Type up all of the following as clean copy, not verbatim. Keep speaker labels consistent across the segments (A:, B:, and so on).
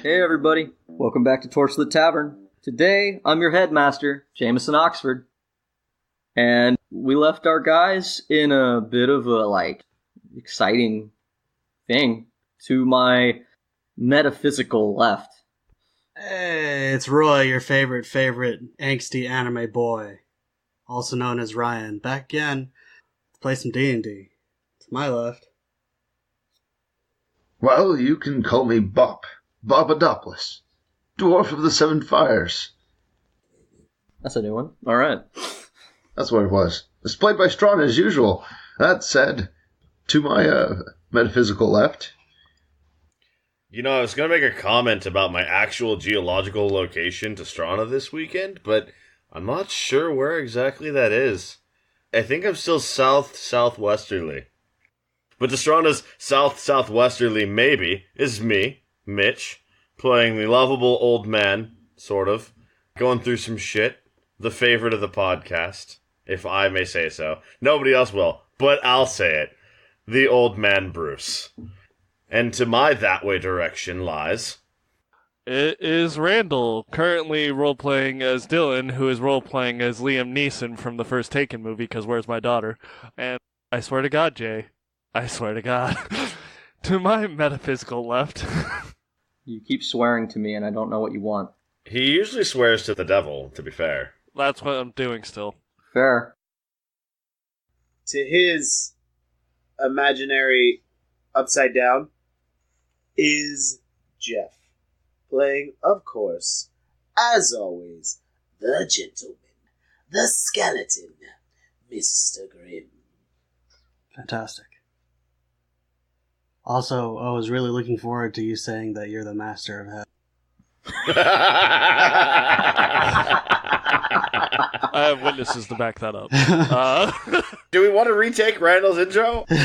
A: Hey everybody, welcome back to Torchlit Tavern. Today, I'm your headmaster, Jameson Oxford. And we left our guys in a bit of a, exciting thing to my metaphysical left.
B: Hey, it's Roy, your favorite angsty anime boy. Also known as Ryan. Back again to play some D&D. To my left.
C: Well, you can call me Bobp. Bobadopoulos. Dwarf of the Seven Fires.
A: That's a new one. Alright.
C: That's what it was. It's played by Strawn as usual. That said, to my metaphysical left.
D: You know, I was going to make a comment about my actual geological location to Strana this weekend, but I'm not sure where exactly that is. I think I'm still southwesterly. But to Strana's southwesterly maybe is me, Mitch, playing the lovable old man, sort of, going through some shit, the favorite of the podcast, if I may say so. Nobody else will, but I'll say it. The old man Bruce. And to my that-way direction lies...
E: It is Randall, currently role-playing as Dillon, who is role-playing as Liam Neeson from the first Taken movie, because Where's My Daughter? And I swear to God, Jay, I swear to God, to my metaphysical left...
A: You keep swearing to me and I don't know what you want.
D: He usually swears to the devil, to be fair.
E: That's what I'm doing still.
A: Fair.
F: To his imaginary upside down is Jeff, playing, of course, as always, the gentleman, the skeleton, Mr. Grimm.
B: Fantastic. Also, I was really looking forward to you saying that you're the master of heaven.
E: I have witnesses to back that up.
D: Do we want to retake Randall's intro? Do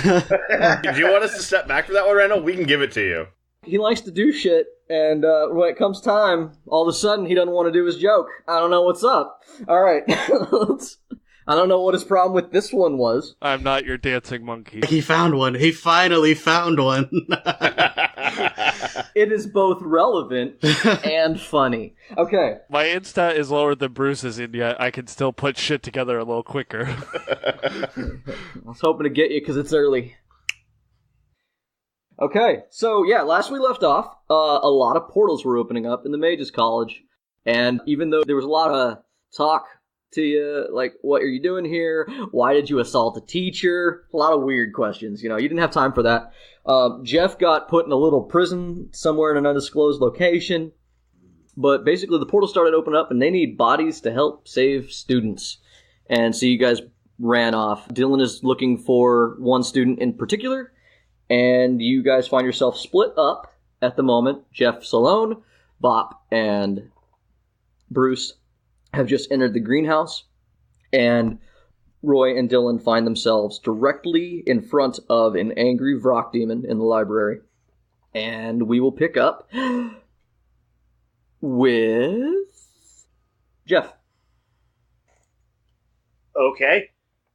D: you want us to step back for that one, Randall? We can give it to you.
A: He likes to do shit, and when it comes time, all of a sudden he doesn't want to do his joke. I don't know what's up. Alright. I don't know what his problem with this one was.
E: I'm not your dancing monkey.
B: He found one. He finally found one.
A: It is both relevant and funny. Okay.
E: My instat is lower than Bruce's, and yet I can still put shit together a little quicker.
A: I was hoping to get you because it's early. Okay, so yeah, last we left off, a lot of portals were opening up in the Mages College, and even though there was a lot of talk to you, like, what are you doing here? Why did you assault a teacher? A lot of weird questions, you didn't have time for that. Jeff got put in a little prison somewhere in an undisclosed location, but basically the portal started opening up and they need bodies to help save students. And so you guys ran off. Dillon is looking for one student in particular, and you guys find yourself split up at the moment. Jeff's alone, Bobp and Bruce have just entered the greenhouse, and Roy and Dillon find themselves directly in front of an angry Vrock demon in the library. And we will pick up with Jeff.
F: Okay.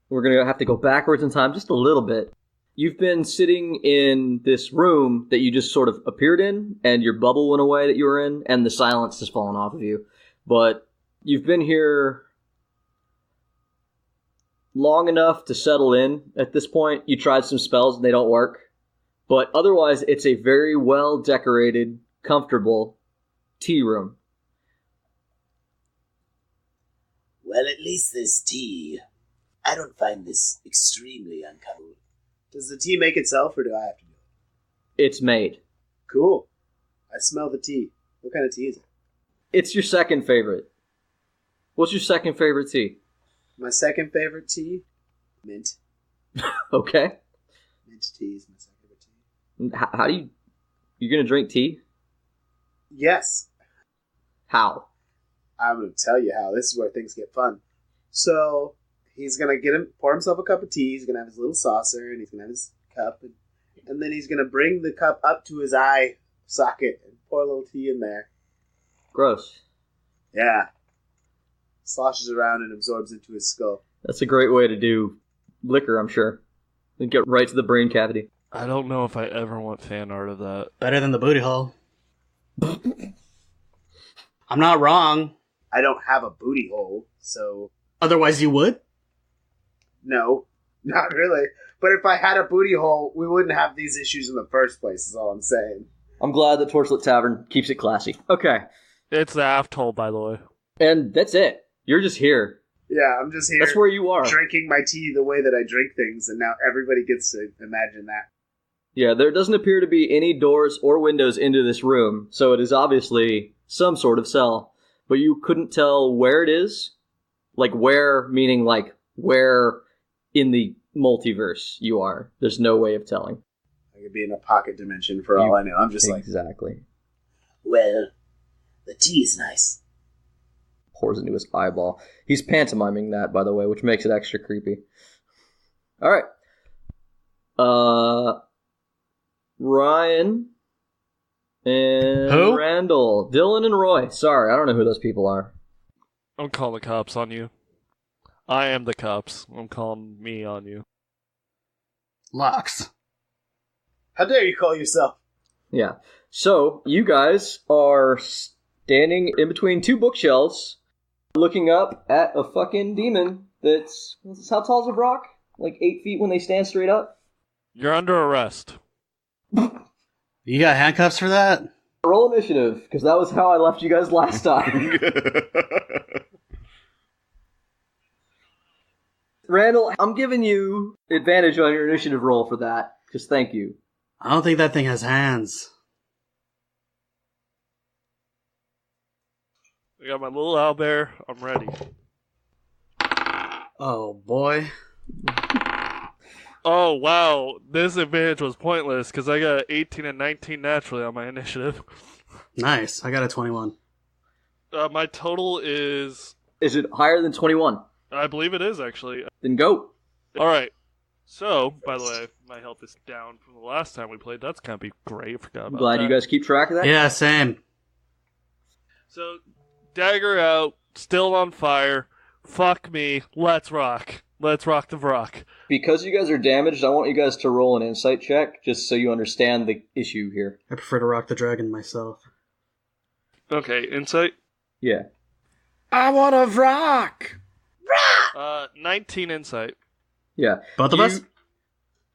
A: We're going to have to go backwards in time just a little bit. You've been sitting in this room that you just sort of appeared in, and your bubble went away that you were in, and the silence has fallen off of you. But you've been here long enough to settle in at this point. You tried some spells and they don't work. But otherwise, it's a very well-decorated, comfortable tea room.
F: Well, at least there's tea. I don't find this extremely uncomfortable. Does the tea make itself, or do I have to do it?
A: It's made.
F: Cool. I smell the tea. What kind of tea is it?
A: It's your second favorite. What's your second favorite tea?
F: My second favorite tea? Mint.
A: Okay.
F: Mint tea is my second favorite tea.
A: How do you... You're going to drink tea?
F: Yes.
A: How?
F: I'm going to tell you how. This is where things get fun. So, he's going to pour himself a cup of tea. He's going to have his little saucer, and he's going to have his cup. And then he's going to bring the cup up to his eye socket and pour a little tea in there.
A: Gross.
F: Yeah. Sloshes around and absorbs into his skull.
A: That's a great way to do liquor, I'm sure. And get right to the brain cavity.
E: I don't know if I ever want fan art of that.
B: Better than the booty hole. I'm not wrong.
F: I don't have a booty hole, so
B: Otherwise you would?
F: no, not really. But if I had a booty hole, we wouldn't have these issues in the first place, is all I'm saying.
A: I'm glad that Torchlit Tavern keeps it classy. Okay.
E: It's the aft hole, by the way.
A: And that's it. You're just here.
F: Yeah, I'm just here
A: That's where you are.
F: drinking my tea the way that I drink things, and now everybody gets to imagine that.
A: Yeah, there doesn't appear to be any doors or windows into this room, so it is obviously some sort of cell. But you couldn't tell where it is. Like where, meaning like where in the multiverse you are. There's no way of telling.
F: I could be in a pocket dimension for all I know. I'm just
A: Exactly.
F: well, the tea is nice.
A: Pours into his eyeball. He's pantomiming that, by the way, which makes it extra creepy. Alright. Ryan and
B: Who?
A: Randall. Dillon and Roy. Sorry, I don't know who those people are.
E: I'm calling the cops on you. I am the cops. I'm calling me on you.
B: Lux.
F: How dare you call yourself?
A: Yeah. So, you guys are standing in between two bookshelves, looking up at a fucking demon that's... How tall is a Vrock? Like 8 feet when they stand straight up?
E: You're under arrest.
B: You got handcuffs for that?
A: Roll initiative, because that was how I left you guys last time. Randall, I'm giving you advantage on your initiative roll for that, because thank you.
B: I don't think that thing has hands.
E: I got my little owlbear. I'm ready.
B: Oh, boy.
E: Oh, wow. This advantage was pointless because I got 18 and 19 naturally on my initiative.
B: Nice. I got a 21.
E: My total is...
A: Is it higher than 21?
E: I believe it is, actually.
A: Then go.
E: Alright. So, by the way, my health is down from the last time we played. That's going to be great. I forgot
A: I'm
E: about
A: glad
E: that.
A: you guys keep track of that.
B: Yeah, same.
E: So, dagger out, still on fire. Fuck me. Let's rock. Let's rock the Vrock.
A: Because you guys are damaged, I want you guys to roll an insight check, just so you understand the issue here.
B: I prefer to rock the dragon myself.
E: Okay, insight.
A: Yeah.
D: I want a Vrock!
E: 19 insight.
A: Yeah.
B: Both of us?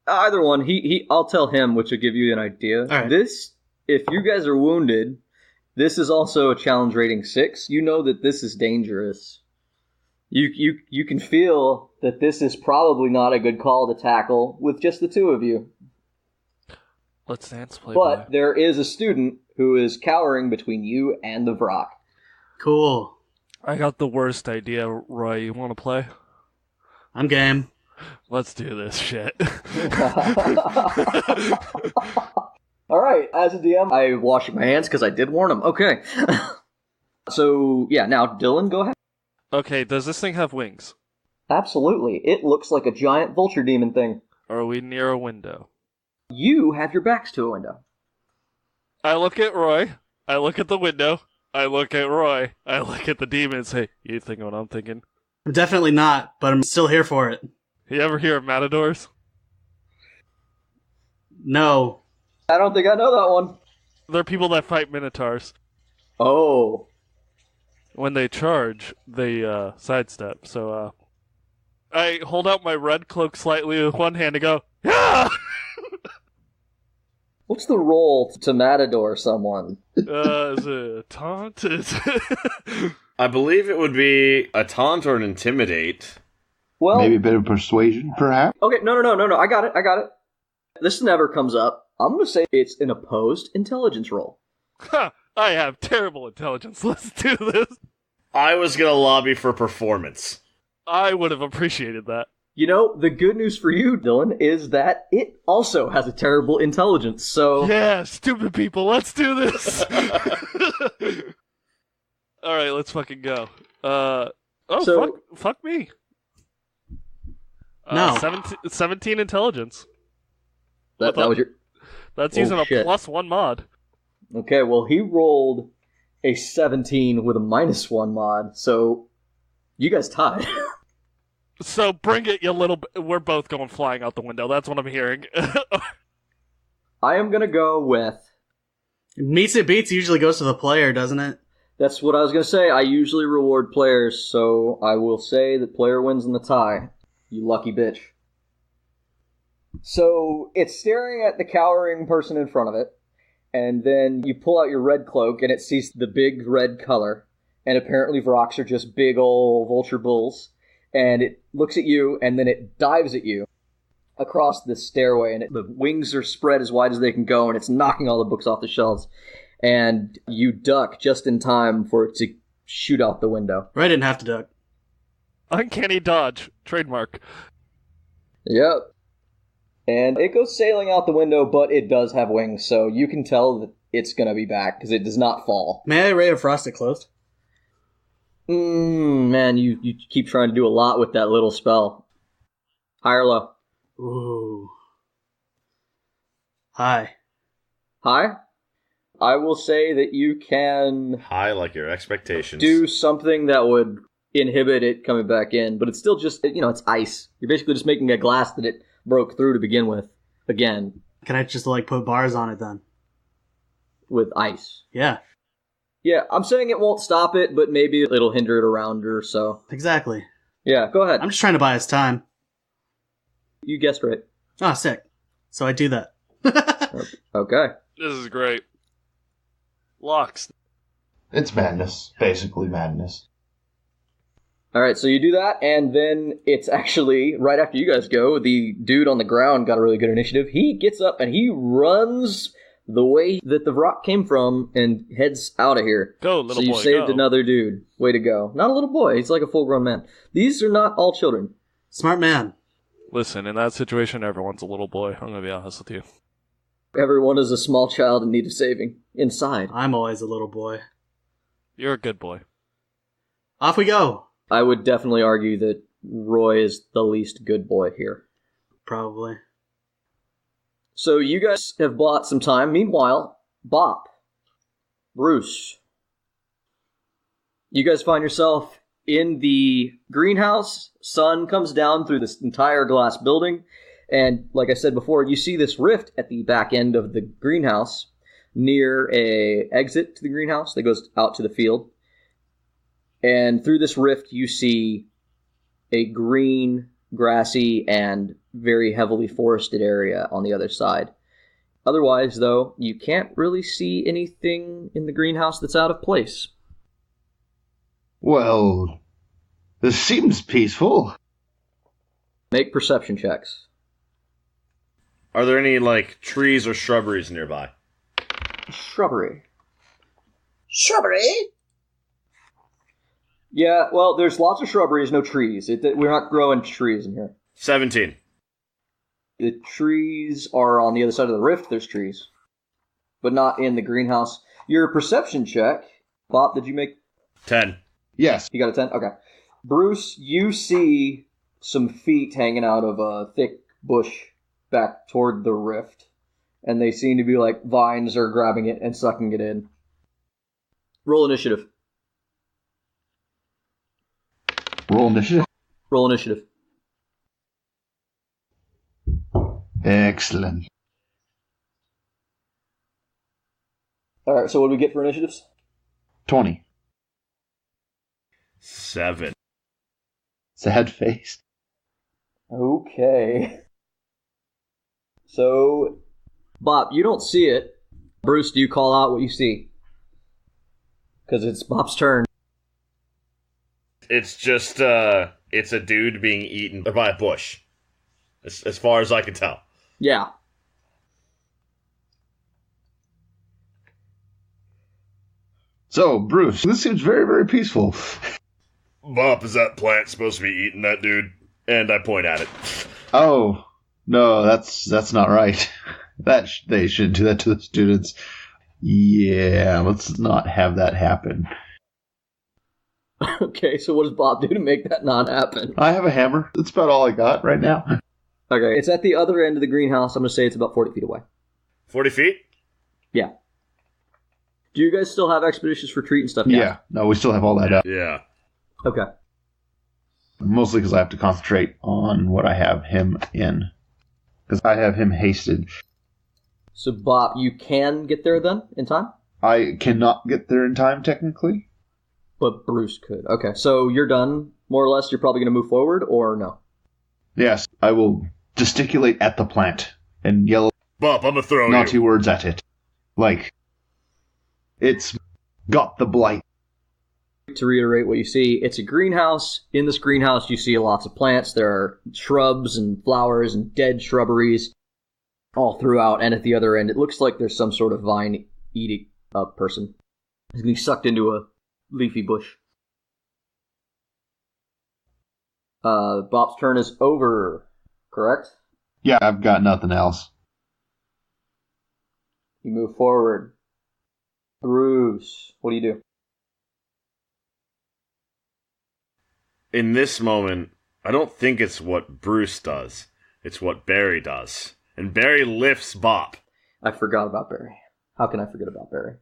A: Either one. I'll tell him, which will give you an idea.
B: All right.
A: This, if you guys are wounded, this is also a challenge rating 6. You know that this is dangerous. You can feel that this is probably not a good call to tackle with just the two of you.
E: Let's dance, playboy.
A: But there is a student who is cowering between you and the Vrock.
B: Cool.
E: I got the worst idea, Roy. You want to play?
B: I'm game.
E: Let's do this shit.
A: Alright, as a DM, I wash my hands because I did warn him. Okay. So, yeah, now, Dillon, go ahead.
E: Okay, does this thing have wings?
A: Absolutely. It looks like a giant vulture demon thing.
E: Are we near a window?
A: You have your backs to a window.
E: I look at Roy. I look at the window. I look at Roy. I look at the demon and say, you thinking what I'm thinking?
B: I'm definitely not, but I'm still here for it.
E: You ever hear of matadors?
B: No.
A: I don't think I know that one.
E: They're people that fight minotaurs.
A: Oh.
E: When they charge, they sidestep. So I hold out my red cloak slightly with one hand and go, yeah!
A: What's the role to matador someone?
E: Is it a taunt?
D: I believe it would be a taunt or an intimidate.
A: Well,
C: Maybe a bit of persuasion, perhaps?
A: okay, no. I got it. This never comes up. I'm going to say it's an opposed intelligence roll.
E: Ha! I have terrible intelligence. Let's do this.
D: I was going to lobby for performance.
E: I would have appreciated that.
A: You know, the good news for you, Dillon, is that it also has a terrible intelligence, so...
E: Yeah, stupid people, let's do this! Alright, let's fucking go. Fuck me.
B: No.
E: 17 intelligence.
A: That was your...
E: That's
A: Oh,
E: using a
A: shit.
E: +1 mod.
A: Okay, well, he rolled a 17 with a -1 mod, so you guys tied.
E: So bring it, you little... We're both going flying out the window, that's what I'm hearing.
A: I am going to go with
B: Meets it beats usually goes to the player, doesn't it?
A: That's what I was going to say. I usually reward players, so I will say that player wins in the tie. You lucky bitch. So it's staring at the cowering person in front of it, and then you pull out your red cloak, and it sees the big red color, and apparently Vrocks are just big ol' vulture bulls, and it looks at you, and then it dives at you across the stairway, and the wings are spread as wide as they can go, and it's knocking all the books off the shelves, and you duck just in time for it to shoot out the window.
B: Roy didn't have to duck.
E: Uncanny dodge. Trademark.
A: Yep. And it goes sailing out the window, but it does have wings, so you can tell that it's going to be back, because it does not fall.
B: May I Ray of Frost it closed?
A: Man, you keep trying to do a lot with that little spell. High or low?
B: Ooh. High.
A: High? I will say that you can
D: High like your expectations.
A: do something that would inhibit it coming back in, but it's still just, it's ice. You're basically just making a glass that it broke through to begin with, again,
B: Can I just, put bars on it then?
A: with ice.
B: Yeah,
A: Yeah, I'm saying it won't stop it, but maybe it'll hinder it around or so.
B: exactly.
A: Yeah, go ahead.
B: I'm just trying to buy us time.
A: You guessed right.
B: Oh, sick. So I do that.
A: Okay.
E: This is great. Locks.
C: It's madness. Basically madness.
A: Alright, so you do that, and then it's actually, right after you guys go, the dude on the ground got a really good initiative. He gets up and he runs the way that the Vrock came from and heads out of here.
E: Go, little
A: boy, So you
E: boy,
A: saved
E: go.
A: another dude. Way to go. Not a little boy, he's like a full-grown man. These are not all children.
B: Smart man.
E: Listen, in that situation, everyone's a little boy. I'm going to be honest with you.
A: Everyone is a small child in need of saving. Inside.
B: I'm always a little boy.
E: You're a good boy.
B: Off we go.
A: I would definitely argue that Roy is the least good boy here.
B: Probably.
A: So you guys have bought some time. Meanwhile, Bobp, Bruce, you guys find yourself in the greenhouse. Sun comes down through this entire glass building. And like I said before, you see this rift at the back end of the greenhouse near a exit to the greenhouse that goes out to the field. And through this rift, you see a green, grassy, and very heavily forested area on the other side. Otherwise, though, you can't really see anything in the greenhouse that's out of place.
C: Well, this seems peaceful.
A: Make perception checks.
D: Are there any, trees or shrubberies nearby?
A: Shrubbery.
F: Shrubbery?
A: Yeah, well, there's lots of shrubberies, no trees. We're not growing trees in here.
D: 17.
A: The trees are on the other side of the rift, there's trees. But not in the greenhouse. Your perception check, Bobp, did you make?
D: 10.
C: Yes.
A: You got a 10? Okay. Bruce, you see some feet hanging out of a thick bush back toward the rift. And they seem to be like vines are grabbing it and sucking it in. Roll initiative.
C: Roll initiative.
A: Roll initiative.
C: Excellent.
A: Alright, so what do we get for initiatives?
C: 20.
D: 7.
C: Sad face.
A: Okay. So, Bobp, you don't see it. Bruce, do you call out what you see? Because it's Bob's turn.
D: It's just, it's a dude being eaten by a bush. As far as I can tell.
A: Yeah.
C: So, Bruce, this seems very, very peaceful.
D: Bobp, is that plant supposed to be eating that dude? And I point at it.
C: Oh, no, that's not right. They shouldn't do that to the students. Yeah, let's not have that happen.
A: Okay, so what does Bobp do to make that not happen?
C: I have a hammer. That's about all I got right now.
A: Okay, it's at the other end of the greenhouse. I'm going to say it's about 40 feet away.
D: 40 feet?
A: Yeah. Do you guys still have Expeditious Retreat and stuff?
C: Yeah, no, we still have all that up.
D: Yeah.
A: Okay.
C: Mostly because I have to concentrate on what I have him in. Because I have him hasted.
A: So, Bobp, you can get there then, in time?
C: I cannot get there in time, technically.
A: But Bruce could. Okay, so you're done, more or less. You're probably going to move forward, or no?
C: Yes, I will gesticulate at the plant and yell
D: Bobp, I'm gonna throw
C: naughty
D: you.
C: words at it. Like, it's got the blight.
A: To reiterate what you see, it's a greenhouse. In this greenhouse, you see lots of plants. There are shrubs and flowers and dead shrubberies all throughout. And at the other end, it looks like there's some sort of vine-eating person. He's getting sucked into a leafy bush. Bob's turn is over, correct?
C: Yeah, I've got nothing else.
A: You move forward. Bruce, what do you do?
D: In this moment, I don't think it's what Bruce does. It's what Barry does. And Barry lifts Bobp.
A: I forgot about Barry. How can I forget about Barry?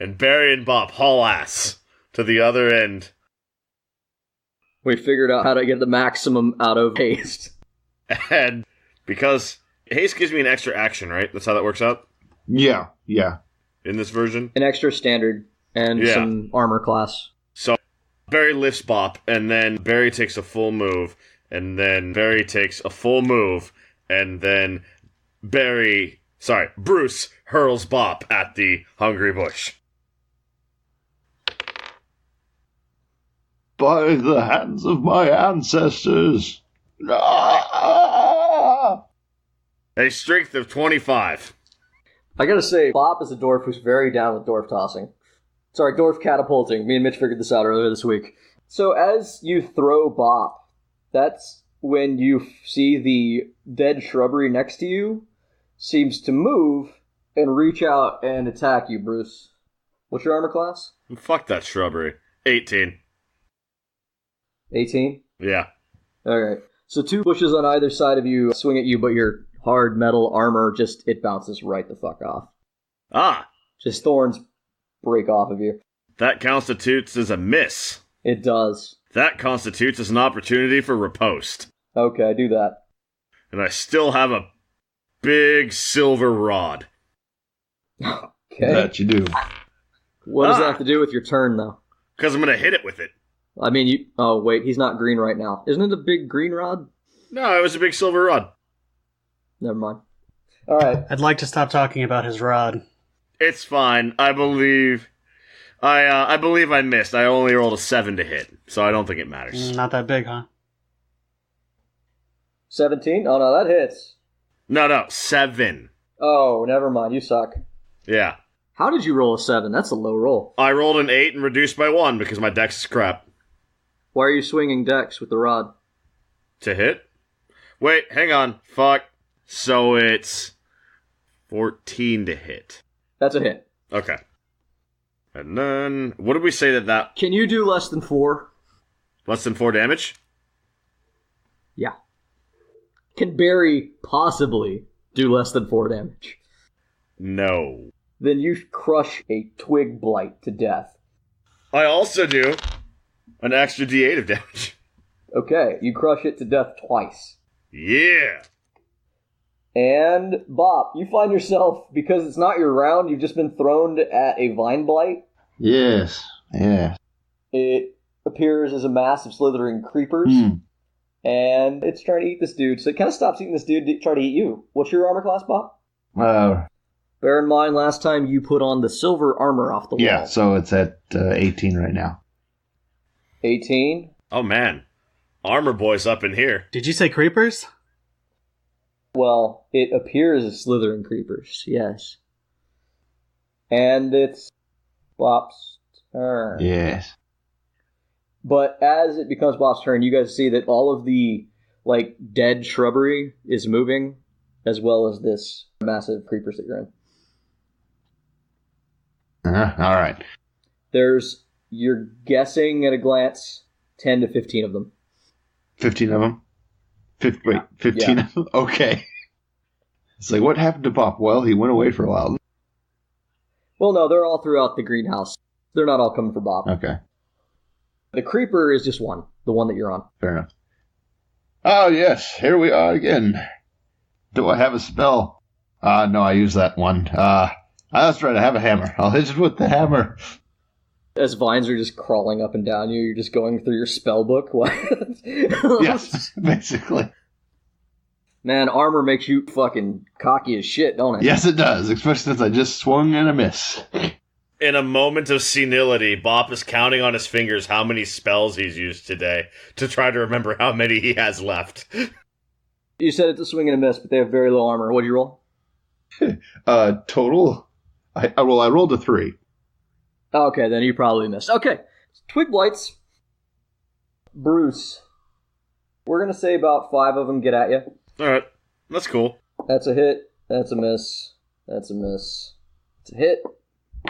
D: And Barry and Bobp haul ass to the other end.
A: We figured out how to get the maximum out of haste.
D: And because haste gives me an extra action, right? That's how that works out?
C: Yeah.
D: In this version?
A: An extra standard and some armor class.
D: So Barry lifts Bobp, and then Barry takes a full move, and then Barry takes a full move, and then Bruce hurls Bobp at the hungry bush.
C: By the hands of my ancestors. Ah!
D: A strength of 25.
A: I gotta say, Bobp is a dwarf who's very down with dwarf tossing. Sorry, dwarf catapulting. Me and Mitch figured this out earlier this week. So as you throw Bobp, that's when you see the dead shrubbery next to you seems to move and reach out and attack you, Bruce. What's your armor class?
D: Fuck that shrubbery. 18.
A: 18?
D: Yeah.
A: Alright. So 2 bushes on either side of you swing at you, but your hard metal armor it bounces right the fuck off.
D: Ah!
A: Just thorns break off of you.
D: That constitutes as a miss.
A: It does.
D: That constitutes as an opportunity for riposte.
A: Okay, do that.
D: And I still have a big silver rod.
A: Okay.
C: That you do.
A: What does that have to do with your turn, though?
D: Because I'm going to hit it with it.
A: I mean, oh, wait, he's not green right now. Isn't it a big green rod?
D: No, it was a big silver rod.
A: Never mind. Alright.
B: I'd like to stop talking about his rod.
D: It's fine. I believe I missed. I only rolled a 7 to hit, so I don't think it matters.
B: Not that big, huh?
A: 17? Oh, no, that hits.
D: No, 7.
A: Oh, never mind. You suck.
D: Yeah.
A: How did you roll a 7? That's a low roll.
D: I rolled an 8 and reduced by 1 because my dex is crap.
A: Why are you swinging dex with the rod?
D: To hit? Wait, hang on. Fuck. So it's 14 to hit.
A: That's a hit.
D: Okay. And then, what did we say that...
A: Can you do less than 4?
D: Less than 4 damage?
A: Yeah. Can Barry possibly do less than 4 damage?
D: No.
A: Then you crush a twig blight to death.
D: I also do an extra d8 of damage.
A: Okay, you crush it to death twice.
D: Yeah.
A: And, Bobp, you find yourself, because it's not your round, you've just been thrown at a vine blight.
C: Yes.
A: It appears as a mass of slithering creepers, and it's trying to eat this dude. So it kind of stops eating this dude to try to eat you. What's your armor class, Bobp? Bear in mind, last time you put on the silver armor off the wall.
C: Yeah, so it's at 18 right now.
A: 18?
D: Oh, man. Armor boy's up in here.
B: Did you say creepers?
A: Well, it appears as slithering creepers, yes. And it's Bob's turn.
C: Yes.
A: But as it becomes Bob's turn, you guys see that all of the, dead shrubbery is moving, as well as this massive creepers that you're in.
C: All right.
A: You're guessing at a glance, 10 to 15 of them.
C: 15 of them? 15 of them? Okay. It's like, what happened to Bobp? Well, he went away for a while.
A: Well, no, they're all throughout the greenhouse. They're not all coming for Bobp.
C: Okay.
A: The creeper is just one, the one that you're on.
C: Fair enough. Oh, yes, here we are again. Do I have a spell? No, I use that one. That's right, I have a hammer. I'll hit it with the hammer.
A: As vines are just crawling up and down you, you're just going through your spell book. What?
C: Yes, basically.
A: Man, armor makes you fucking cocky as shit, don't it?
C: Yes, it does, especially since I just swung and a miss.
D: In a moment of senility, Bobp is counting on his fingers how many spells he's used today to try to remember how many he has left.
A: You said it's a swing and a miss, but they have very low armor. What'd you roll?
C: Total? I rolled a 3.
A: Okay, then you probably missed. Okay, Twig Blights. Bruce. We're going to say about 5 of them get at you.
D: Alright, that's cool.
A: That's a hit. That's a miss. That's a miss. It's a hit.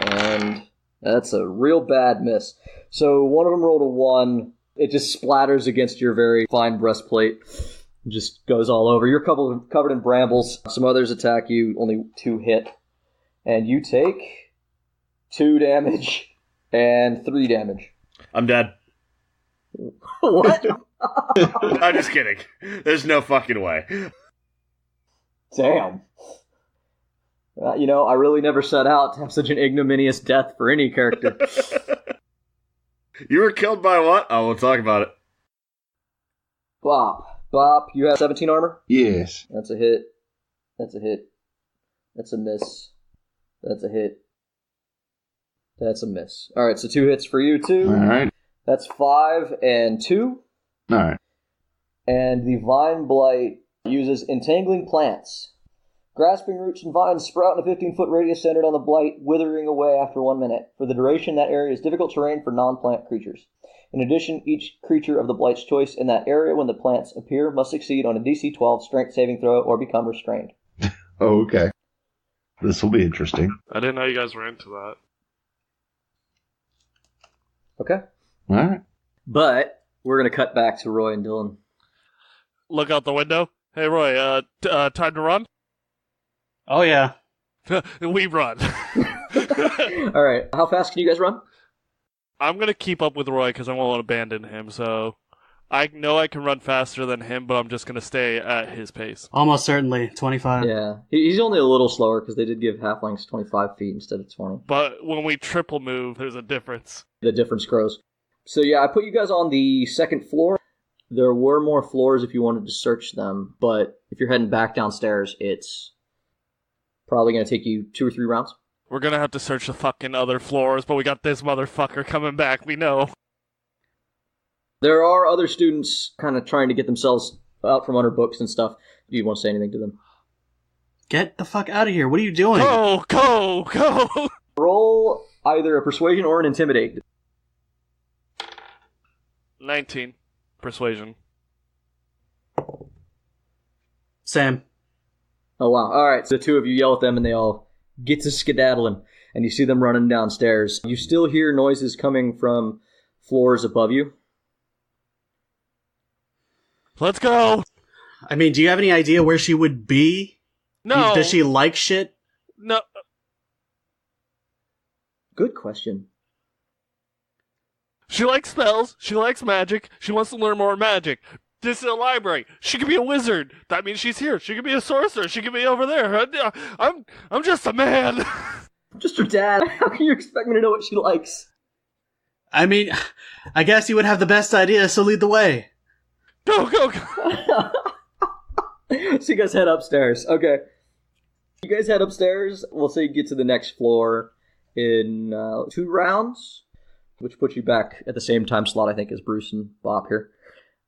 A: And that's a real bad miss. So one of them rolled a 1. It just splatters against your very fine breastplate. Just goes all over. You're covered in brambles. Some others attack you. Only 2 hit. And you take 2 damage and 3 damage.
D: I'm dead.
A: What?
D: I'm just kidding. There's no fucking way.
A: Damn. I really never set out to have such an ignominious death for any character.
D: You were killed by what? Oh, we'll talk about it.
A: Bobp, you have 17 armor?
C: Yes.
A: That's a hit. That's a hit. That's a miss. That's a hit. That's a miss. Alright, so 2 hits for you, too.
C: Alright.
A: That's 5 and 2.
C: Alright.
A: And the Vine Blight uses Entangling Plants. Grasping roots and vines sprout in a 15-foot radius centered on the blight, withering away after 1 minute. For the duration, that area is difficult terrain for non-plant creatures. In addition, each creature of the blight's choice in that area when the plants appear must succeed on a DC 12 strength saving throw or become restrained.
C: Oh, okay. This will be interesting.
E: I didn't know you guys were into that.
A: Okay.
C: Alright.
A: But we're going to cut back to Roy and Dillon.
E: Look out the window. Hey, Roy, time to run?
B: Oh, yeah.
E: We run.
A: All right. How fast can you guys run?
E: I'm going to keep up with Roy because I won't abandon him, so I know I can run faster than him, but I'm just going to stay at his pace.
B: Almost certainly. 25.
A: Yeah. He's only a little slower because they did give halflings 25 feet instead of 20.
E: But when we triple move, there's a difference.
A: The difference grows. So yeah, I put you guys on the second floor. There were more floors if you wanted to search them, but if you're heading back downstairs, it's probably going to take you 2 or 3 rounds.
E: We're going to have to search the fucking other floors, but we got this motherfucker coming back, we know.
A: There are other students kind of trying to get themselves out from under books and stuff. Do you want to say anything to them?
B: Get the fuck out of here. What are you doing?
E: Go!
A: Roll either a persuasion or an intimidate.
E: 19. Persuasion.
B: Sam.
A: Oh, wow. All right. So the 2 of you yell at them, and they all get to skedaddling, and you see them running downstairs. You still hear noises coming from floors above you.
E: Let's go!
B: I mean, do you have any idea where she would be?
E: No!
B: Does she like shit?
E: No.
A: Good question.
E: She likes spells, she likes magic, she wants to learn more magic. This is a library. She could be a wizard. That means she's here. She could be a sorcerer. She could be over there. I'm just a man.
A: I'm just her dad. How can you expect me to know what she likes?
B: I mean, I guess you would have the best idea, so lead the way.
E: Go.
A: So you guys head upstairs. Okay. You guys head upstairs. We'll say you get to the next floor in 2 rounds, which puts you back at the same time slot, I think, as Bruce and Bobp here.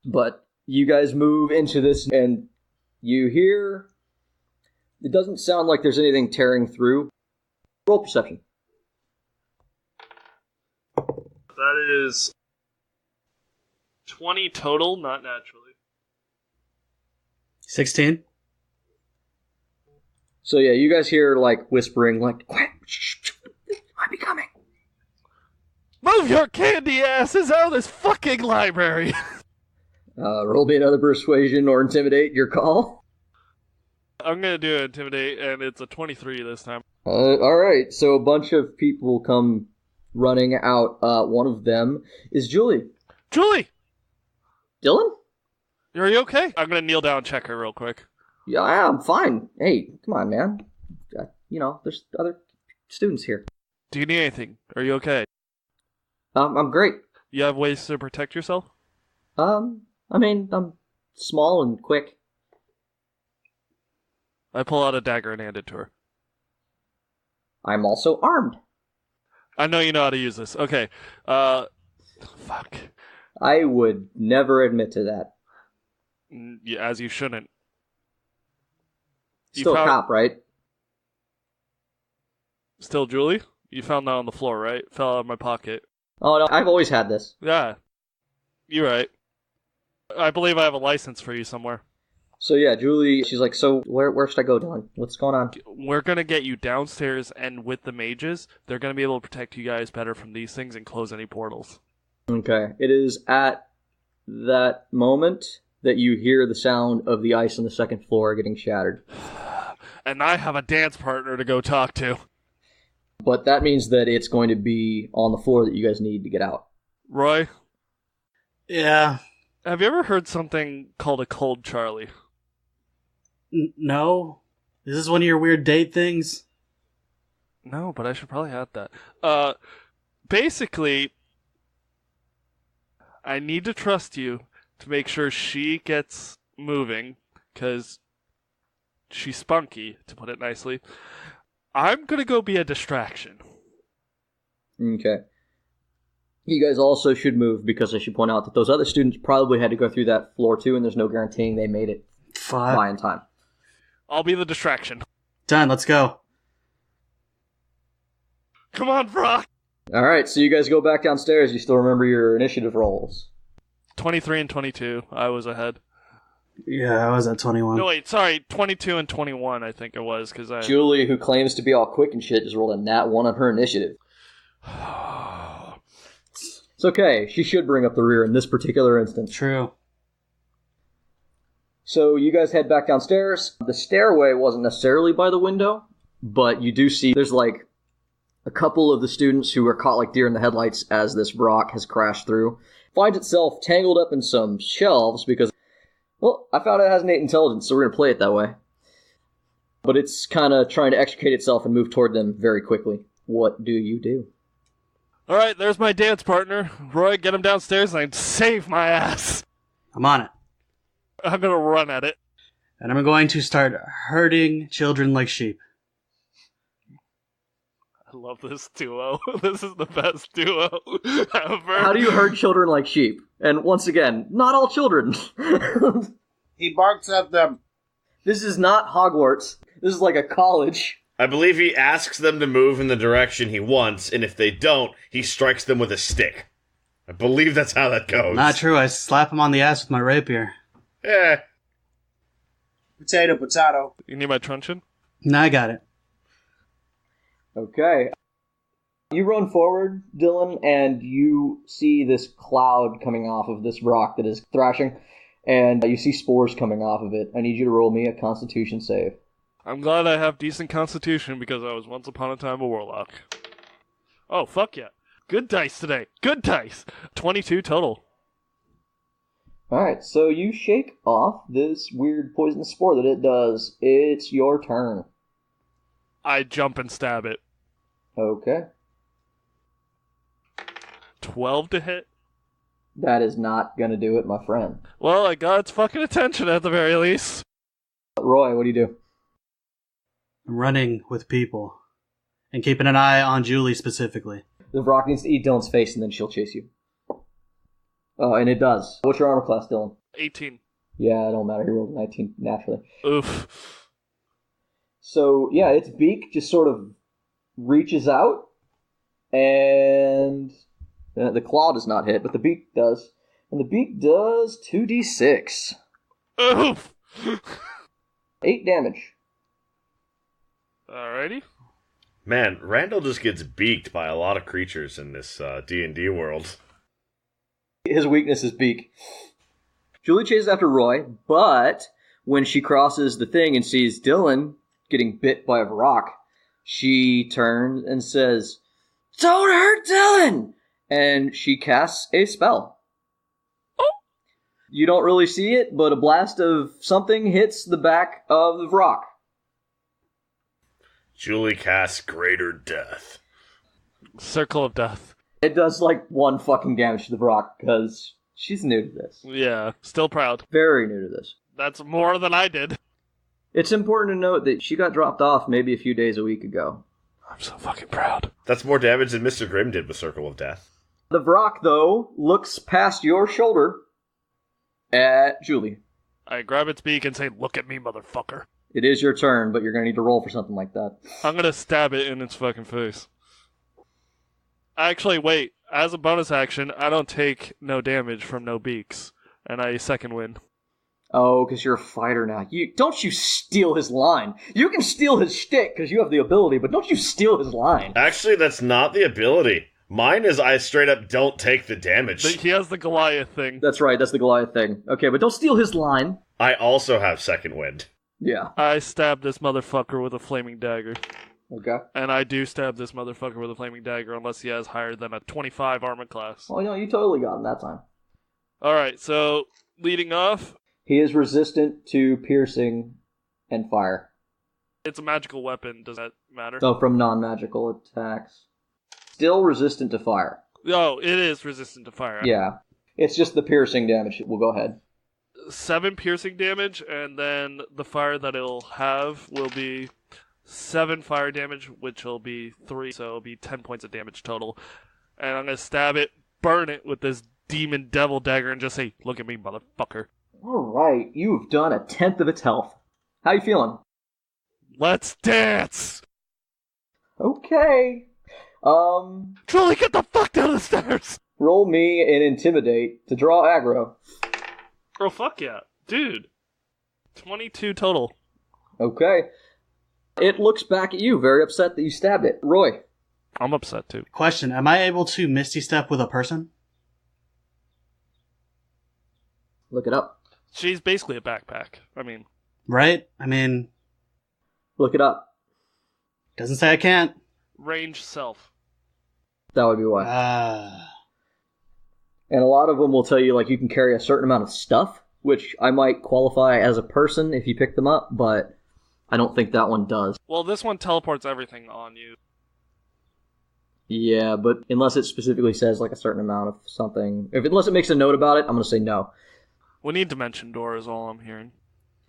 A: But you guys move into this, and you hear... It doesn't sound like there's anything tearing through. Roll perception.
E: That is 20 total, not naturally.
B: 16.
A: So yeah, you guys hear, whispering, quiet, shh, might be coming.
E: Move your candy asses out of this fucking library!
A: Roll me another persuasion or intimidate, your call.
E: I'm gonna do intimidate, and it's a 23 this time.
A: Alright, so a bunch of people come running out. One of them is Julie.
E: Julie!
A: Dillon?
E: Are you okay? I'm gonna kneel down and check her real quick.
A: Yeah, I'm fine. Hey, come on, man. there's other students here.
E: Do you need anything? Are you okay?
A: I'm great.
E: You have ways to protect yourself?
A: I'm small and quick.
E: I pull out a dagger and hand it to her.
A: I'm also armed.
E: I know you know how to use this. Okay. Fuck.
A: I would never admit to that.
E: As you shouldn't.
A: Still a cop, right?
E: Still Julie? You found that on the floor, right? Fell out of my pocket.
A: Oh, no, I've always had this.
E: Yeah. You're right. I believe I have a license for you somewhere.
A: So yeah, Julie, she's like, so where should I go, Dillon? What's going on?
E: We're going to get you downstairs, and with the mages, they're going to be able to protect you guys better from these things and close any portals.
A: Okay. It is at that moment that you hear the sound of the ice on the second floor getting shattered.
E: And I have a dance partner to go talk to.
A: But that means that it's going to be on the floor that you guys need to get out.
E: Roy?
B: Yeah.
E: Have you ever heard something called a cold Charlie?
B: No? Is this one of your weird date things?
E: No, but I should probably add that. Basically, I need to trust you to make sure she gets moving, because she's spunky, to put it nicely. I'm gonna go be a distraction.
A: Okay. You guys also should move, because I should point out that those other students probably had to go through that floor too, and there's no guaranteeing they made it by in time.
E: I'll be the distraction.
B: Done, let's go.
E: Come on, Vrock!
A: Alright, so you guys go back downstairs. You still remember your initiative rolls.
E: 23 and 22. I was ahead.
B: Yeah, I was at 21.
E: No, wait, sorry. 22 and 21, I think it was, because I...
A: Julie, who claims to be all quick and shit, just rolled a nat 1 on her initiative. It's okay. She should bring up the rear in this particular instance.
B: True.
A: So you guys head back downstairs. The stairway wasn't necessarily by the window, but you do see there's like a couple of the students who are caught like deer in the headlights as this Vrock has crashed through. Finds itself tangled up in some shelves because, well, I found it has innate intelligence, so we're going to play it that way. But it's kind of trying to extricate itself and move toward them very quickly. What do you do?
E: Alright, there's my dance partner. Roy, get him downstairs and save my ass.
B: I'm on it.
E: I'm gonna run at it.
B: And I'm going to start herding children like sheep.
E: I love this duo. This is the best duo ever.
A: How do you herd children like sheep? And once again, not all children.
F: He barks at them.
A: This is not Hogwarts. This is like a college.
D: I believe he asks them to move in the direction he wants, and if they don't, he strikes them with a stick. I believe that's how that goes.
B: Not true, I slap him on the ass with my rapier.
D: Yeah.
F: Potato, potato.
E: You need my truncheon?
B: No, I got it.
A: Okay. You run forward, Dillon, and you see this cloud coming off of this rock that is thrashing, and you see spores coming off of it. I need you to roll me a Constitution save.
E: I'm glad I have decent constitution because I was once upon a time a warlock. Oh, fuck yeah. Good dice today. Good dice. 22 total.
A: Alright, so you shake off this weird poisonous spore that it does. It's your turn.
E: I jump and stab it.
A: Okay.
E: 12 to hit.
A: That is not gonna do it, my friend.
E: Well, I got its fucking attention at the very least.
A: Roy, what do you do?
B: I'm running with people. And keeping an eye on Julie specifically.
A: The Vrock needs to eat Dillon's face and then she'll chase you. Oh, and it does. What's your armor class, Dillon?
E: 18.
A: Yeah, it don't matter. He rolled a 19 naturally.
E: Oof.
A: So, yeah, its beak just sort of reaches out, and the claw does not hit, but the beak does. And the beak does 2d6.
E: Oof!
A: 8 damage.
E: Alrighty.
D: Man, Randall just gets beaked by a lot of creatures in this D&D world.
A: His weakness is beak. Julie chases after Roy, but when she crosses the thing and sees Dillon getting bit by a rock, she turns and says, "Don't hurt Dillon!" And she casts a spell.
E: Oh.
A: You don't really see it, but a blast of something hits the back of the rock.
D: Julie casts Greater Death.
E: Circle of Death.
A: It does like 1 fucking damage to the Vrock because she's new to this.
E: Yeah, still proud.
A: Very new to this.
E: That's more than I did.
A: It's important to note that she got dropped off maybe a few days a week ago.
E: I'm so fucking proud.
D: That's more damage than Mr. Grimm did with Circle of Death.
A: The Vrock, though, looks past your shoulder at Julie.
E: I grab its beak and say, "Look at me, motherfucker."
A: It is your turn, but you're going to need to roll for something like that.
E: I'm gonna stab it in its fucking face. Actually, wait. As a bonus action, I don't take no damage from no beaks, and I second win.
A: Oh, because you're a fighter now. Don't you steal his line. You can steal his shtick because you have the ability, but don't you steal his line.
D: Actually, that's not the ability. Mine is I straight up don't take the damage.
E: He has the Goliath thing.
A: That's right, that's the Goliath thing. Okay, but don't steal his line.
D: I also have second wind.
A: Yeah.
E: I stab this motherfucker with a flaming dagger.
A: Okay.
E: And I do stab this motherfucker with a flaming dagger unless he has higher than a 25 armor class.
A: Oh, no, you totally got him that time.
E: Alright, so leading off,
A: He is resistant to piercing and fire.
E: it's a magical weapon. Does that matter?
A: So from non-magical attacks. Still resistant to fire.
E: Oh, it is resistant to fire.
A: Yeah. It's just the piercing damage. We'll go ahead.
E: 7 piercing damage, and then the fire that it'll have will be 7 fire damage, which will be 3, so it'll be 10 points of damage total. And I'm gonna stab it, burn it with this demon devil dagger, and just say, "Look at me, motherfucker."
A: Alright, you've done 1/10 of its health. How you feeling?
E: Let's dance!
A: Okay.
E: Truly, get the fuck down the stairs!
A: Roll me and Intimidate to draw aggro.
E: Oh, fuck yeah. Dude. 22 total.
A: Okay. It looks back at you, very upset that you stabbed it. Roy.
E: I'm upset, too.
B: Question, am I able to Misty Step with a person?
A: Look it up.
E: She's basically a backpack. I mean...
B: Right? I mean,
A: Look it up.
B: doesn't say I can't.
E: range self.
A: That would be why. And a lot of them will tell you, like, you can carry a certain amount of stuff, which I might qualify as a person if you pick them up, but I don't think that one does.
E: Well, this one teleports everything on you.
A: Yeah, but unless it specifically says, like, a certain amount of something... Unless it makes a note about it, I'm going to say no.
E: We need Dimension Door is all I'm hearing.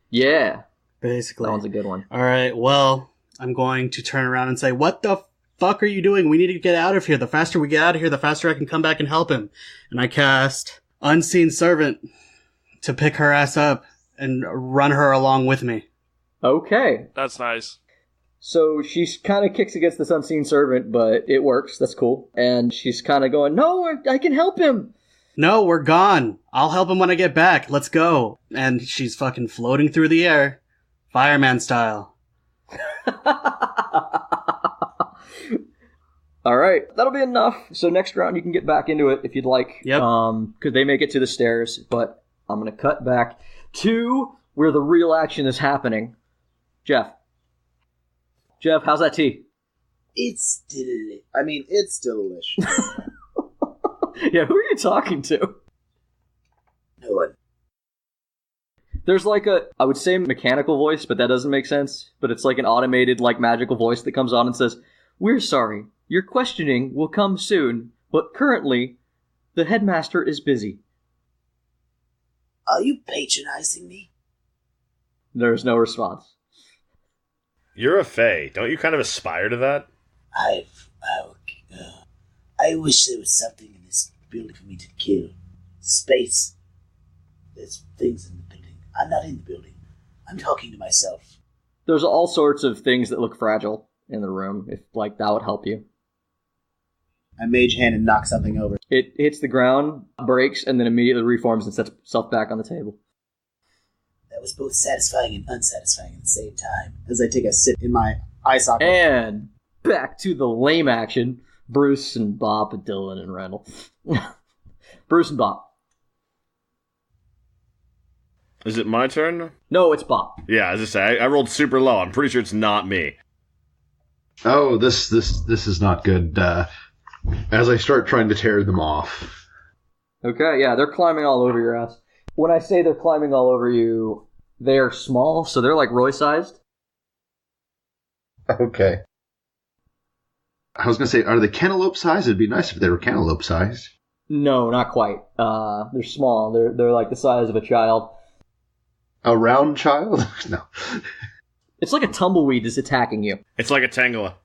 A: Yeah.
B: Basically.
A: That one's a good one.
B: Alright, well, I'm going to turn around and say, what the fuck are you doing? We need to get out of here. The faster we get out of here, the faster I can come back and help him. And I cast Unseen Servant to pick her ass up and run her along with me.
A: Okay.
E: That's nice.
A: So she kind of kicks against this unseen servant, but it works. That's cool. And she's kind of going, no, I can help him.
B: No, we're gone. I'll help him when I get back. Let's go. And she's fucking floating through the air. Fireman style.
A: All right. That'll be enough. So next round you can get back into it if you'd like.
B: Yep.
A: Because they make it to the stairs. But I'm going to cut back to where the real action is happening. Jeff, how's that tea?
F: It's delicious.
A: Yeah, who are you talking to?
F: No one.
A: There's like I would say mechanical voice, but that doesn't make sense. But it's like an automated, like magical voice that comes on and says, "We're sorry. Your questioning will come soon, but currently, the headmaster is busy."
F: Are you patronizing me?
A: There's no response.
D: You're a fae. Don't you kind of aspire to that?
F: I wish there was something in this building for me to kill. Space. There's things in the building. I'm not in the building. I'm talking to myself.
A: There's all sorts of things that look fragile in the room, if like that would help you.
F: I mage hand and knock something over.
A: It hits the ground, breaks, and then immediately reforms and sets itself back on the table.
F: That was both satisfying and unsatisfying at the same time. As I take a sip in my eye socket.
A: And back to the lame action. Bruce and Bobp and Dillon and Randall. Bruce and Bobp.
D: Is it my turn?
A: No, it's Bobp.
D: Yeah, as I say, I rolled super low. I'm pretty sure it's not me.
C: Oh, this is not good. As I start trying to tear them off.
A: Okay, yeah, they're climbing all over your ass. When I say they're climbing all over you, they're small, so they're like Roy-sized.
C: Okay. I was going to say, are they cantaloupe sized? It'd be nice if they were cantaloupe sized.
A: No, not quite. They're small. They're like the size of a child.
C: A round child? No.
A: It's like a tumbleweed is attacking you.
D: It's like a Tangela.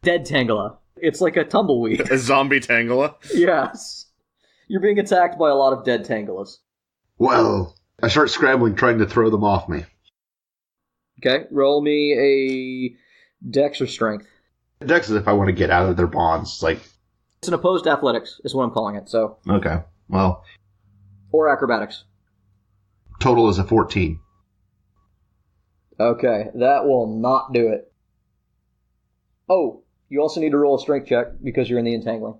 A: Dead Tangela. It's like a tumbleweed.
D: A zombie Tangela?
A: Yes. You're being attacked by a lot of dead Tangelas.
C: Well, I start scrambling, trying to throw them off me.
A: Okay, roll me a dex or strength.
C: Dex is if I want to get out of their bonds. Like,
A: It's an opposed athletics, is what I'm calling it, so.
C: okay. Well,
A: Or acrobatics.
C: total is a 14.
A: Okay, that will not do it. Oh, you also need to roll a strength check because you're in the entangling.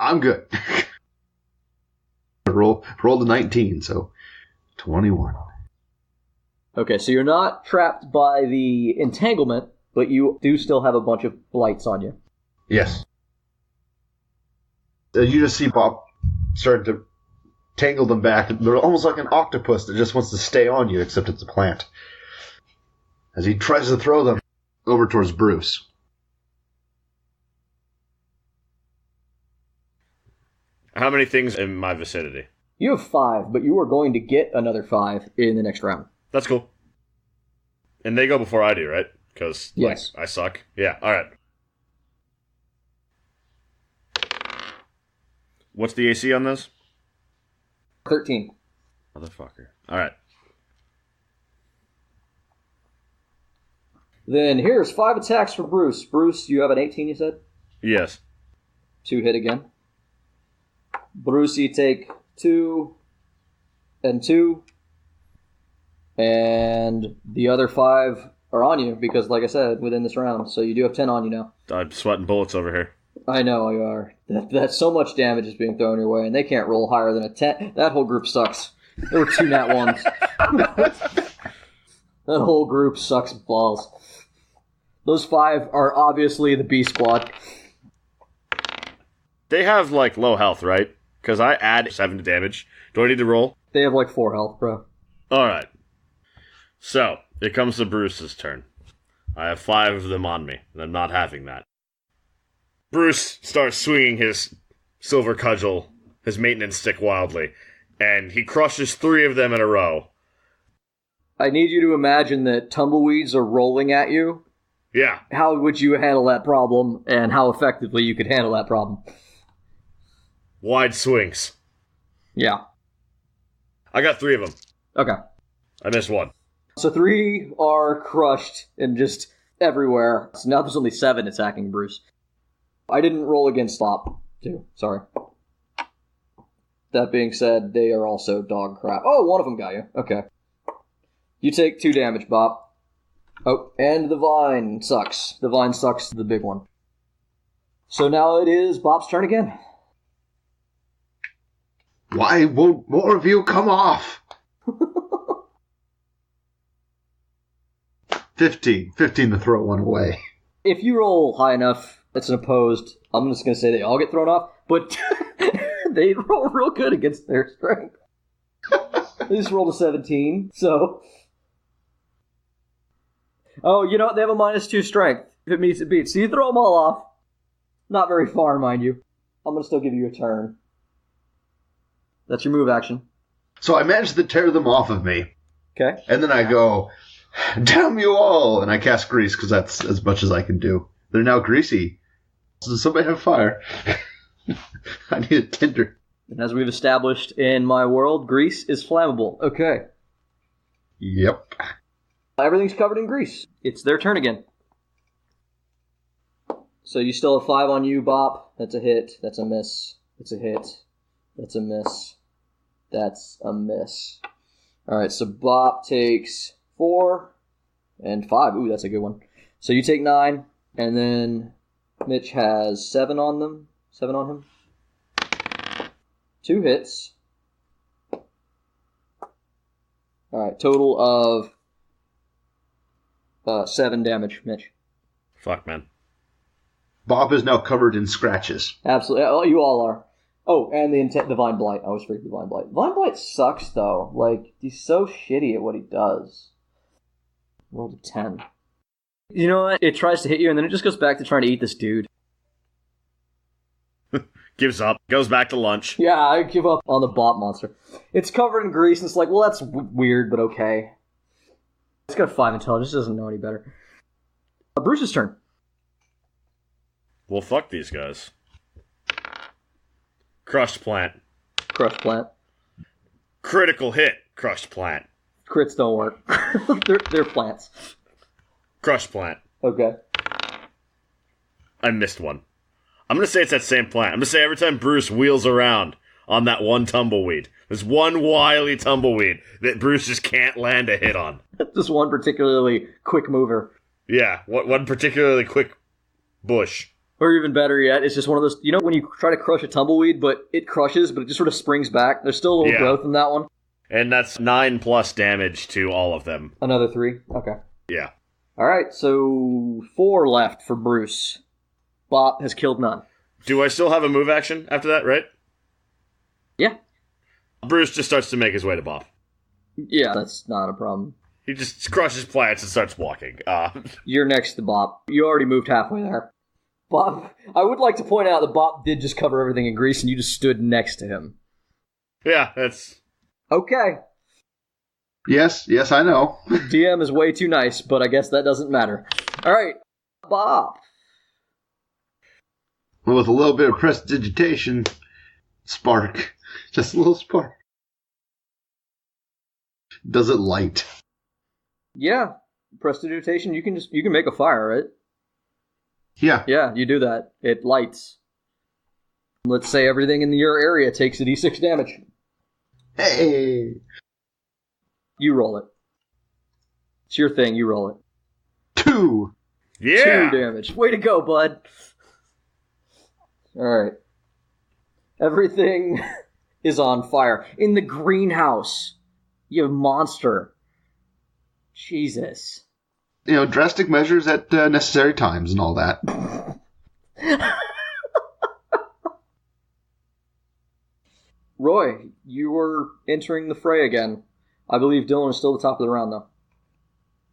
C: I'm good. Roll the 19, so 21.
A: Okay, so you're not trapped by the entanglement, but you do still have a bunch of blights on you.
C: Yes. You just see Bobp starting to tangle them back. They're almost like an octopus that just wants to stay on you, except it's a plant. As he tries to throw them over towards Bruce.
D: How many things in my vicinity?
A: You have 5, but you are going to get another 5 in the next round.
D: That's cool. And they go before I do, right? Because,
A: Yes.
D: I suck. Yeah, alright. What's the AC on this?
A: 13.
D: Motherfucker. Alright.
A: Then here's 5 attacks for Bruce. Bruce, you have an 18, you said?
D: Yes.
A: 2 hit again. Bruce, you take 2 and 2. And the other 5 are on you because, like I said, within this round. So you do have 10 on you now.
D: I'm sweating bullets over here.
A: I know you are. That's so much damage is being thrown your way, and they can't roll higher than a 10. That whole group sucks. There were 2 nat 1s. That whole group sucks balls. Those 5 are obviously the B squad.
D: They have, low health, right? Because I add 7 to damage. Do I need to roll?
A: They have 4 health, bro.
D: Alright. So, it comes to Bruce's turn. I have 5 of them on me, and I'm not having that. Bruce starts swinging his silver cudgel, his maintenance stick wildly, and he crushes 3 of them in a row.
A: I need you to imagine that tumbleweeds are rolling at you.
D: Yeah.
A: How would you handle that problem, and how effectively you could handle that problem?
D: Wide swings.
A: Yeah.
D: I got 3 of them.
A: Okay.
D: I missed 1.
A: So 3 are crushed and just everywhere. So now there's only 7 attacking Bruce. I didn't roll against Bobp, too. Sorry. That being said, they are also dog crap. Oh, one of them got you. Okay. You take 2 damage, Bobp. Oh, and the vine sucks. The vine sucks, the big one. So now it is Bob's turn again.
C: Why won't more of you come off? 15 to throw one away.
A: If you roll high enough, it's an opposed. I'm just going to say they all get thrown off, but they roll real good against their strength. They just rolled a 17, so... Oh, you know what? They have a -2 strength. If it meets, it beats. So you throw them all off. Not very far, mind you. I'm going to still give you a turn. That's your move action.
C: So I managed to tear them off of me.
A: Okay.
C: And then I go, damn you all! And I cast Grease, because that's as much as I can do. They're now greasy. Does somebody have fire? I need a tinder.
A: And as we've established in my world, grease is flammable. Okay.
C: Yep.
A: Everything's covered in grease. It's their turn again. So you still have 5 on you, Bobp. That's a hit. That's a miss. That's a hit. That's a miss. That's a miss. Alright, so Bobp takes 4 and 5. Ooh, that's a good one. So you take 9, and then Mitch has 7 on them. 7 on him. 2 hits. Alright, total of 7 damage, Mitch.
D: Fuck, man.
C: Bobp is now covered in scratches.
A: Absolutely. Oh, you all are. Oh, and the Vine Blight. I always forget the Vine Blight. Vine Blight sucks, though. Like, he's so shitty at what he does. Rolled a 10. You know what? It tries to hit you, and then it just goes back to trying to eat this dude.
D: Gives up. Goes back to lunch.
A: Yeah, I give up on the Bobp monster. It's covered in grease, and it's like, well, that's weird, but okay. It's got 5 intelligence, doesn't know any better. Bruce's turn.
D: Well, fuck these guys. Crushed plant.
A: Crushed plant.
D: Critical hit. Crushed plant.
A: Crits don't work. they're plants.
D: Crushed plant.
A: Okay.
D: I missed one. I'm going to say it's that same plant. I'm going to say every time Bruce wheels around on that one tumbleweed, there's one wily tumbleweed that Bruce just can't land a hit on.
A: Just one particularly quick mover.
D: Yeah, one particularly quick bush.
A: Or even better yet, it's just one of those, you know when you try to crush a tumbleweed, but it crushes, but it just sort of springs back? There's still a little growth in that one.
D: And that's 9+ damage to all of them.
A: Another 3? Okay.
D: Yeah.
A: Alright, so 4 left for Bruce. Bobp has killed none.
D: Do I still have a move action after that, right?
A: Yeah.
D: Bruce just starts to make his way to Bobp.
A: Yeah, that's not a problem.
D: He just crushes plants and starts walking.
A: You're next to Bobp. You already moved halfway there. Bobp, I would like to point out that Bobp did just cover everything in grease and you just stood next to him.
D: Yeah, that's...
A: Okay.
C: Yes, I know.
A: DM is way too nice, but I guess that doesn't matter. Alright, Bobp.
C: Well, with a little bit of prestidigitation, spark. Just a little spark. Does it light?
A: Yeah. Prestidigitation, you can make a fire, right?
C: Yeah.
A: Yeah, you do that. It lights. Let's say everything in your area takes a d6 damage.
C: Hey!
A: You roll it. It's your thing, you roll it.
C: 2!
D: Yeah!
A: 2 damage. Way to go, bud. Alright. Everything is on fire. In the greenhouse, you have monster. Jesus.
C: You know, drastic measures at necessary times and all that.
A: Roy, you were entering the fray again. I believe Dillon is still the top of the round, though.